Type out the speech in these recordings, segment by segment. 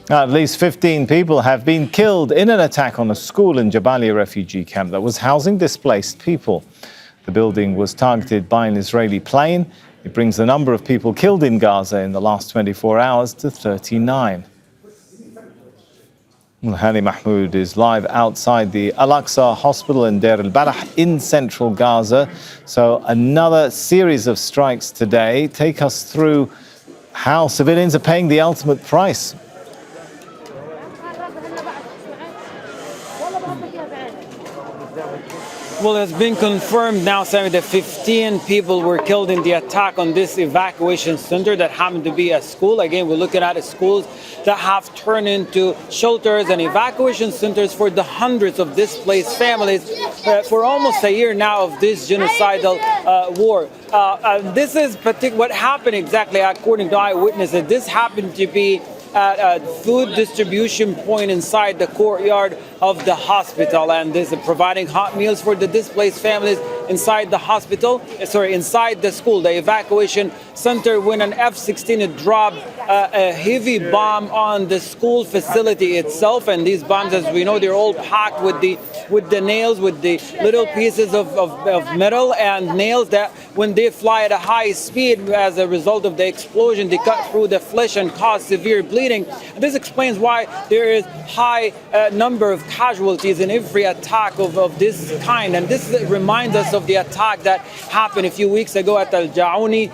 At least 15 people have been killed in an attack on a school in Jabalia refugee camp that was housing displaced people. The building was targeted by an Israeli plane. It brings the number of people killed in Gaza in the last 24 hours to 39. Hani Mahmoud is live outside the Al-Aqsa Hospital in Deir el-Balah in central Gaza. So another series of strikes today. Take us through how civilians are paying the ultimate price. Well, it's been confirmed now, Sammy, that 15 people were killed in the attack on this evacuation center that happened to be a school. Again, we're looking at schools that have turned into shelters and evacuation centers for the hundreds of displaced families for almost a year now of this genocidal war. This is what happened exactly, according to eyewitnesses. This happened to be at a food distribution point inside the courtyard of the hospital, and this is providing hot meals for the displaced families inside the inside the school, the evacuation center, when an F-16 dropped a heavy bomb on the school facility itself. And these bombs, as we know, they're all packed with the nails, with the little pieces of metal and nails that when they fly at a high speed, as a result of the explosion, they cut through the flesh and cause severe bleeding. And this explains why there is high number of casualties in every attack of this kind. And this reminds us of the attack that happened a few weeks ago at Al-Jauni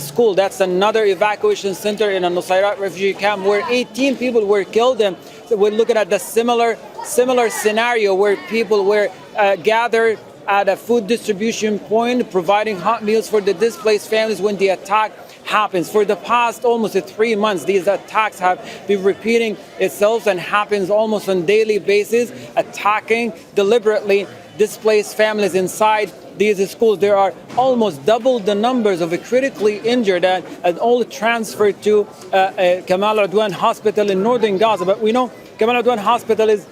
school. That's another evacuation center in a Nusayrat refugee camp where 18 people were killed. And so we're looking at the similar scenario where people were gathered at a food distribution point, providing hot meals for the displaced families when the attack happens. For the past almost 3 months, these attacks have been repeating itself and happens almost on a daily basis, attacking deliberately displaced families inside these schools. There are almost double the numbers of critically injured and all transferred to Kamal Adwan Hospital in northern Gaza. But we know Kamal Adwan Hospital is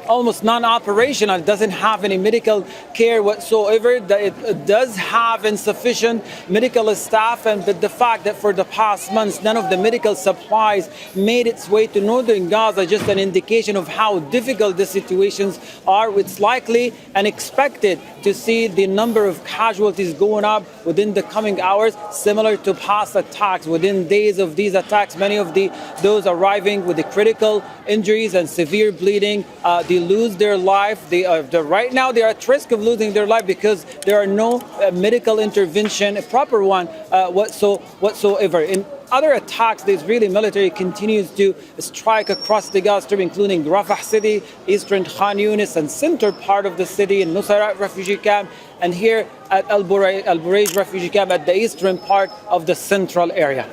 almost non-operational. It doesn't have any medical care whatsoever. It does have insufficient medical staff, but the fact that for the past months none of the medical supplies made its way to northern Gaza, just an indication of how difficult the situations are. It's likely and expected to see the number of casualties going up within the coming hours, similar to past attacks. Within days of these attacks, many of those arriving with the critical injuries and severe bleeding, they lose their life. Right now they are at risk of losing their life because there are no medical intervention, a proper one whatsoever. In other attacks, the Israeli military continues to strike across the Gaza Strip, including Rafah city, eastern Khan Yunis, and center part of the city in Nusayrat refugee camp, and here at Al-Bureij refugee camp at the eastern part of the central area.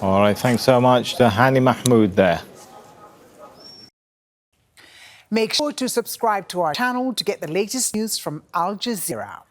All right, thanks so much to Hani Mahmoud there. Make sure to subscribe to our channel to get the latest news from Al Jazeera.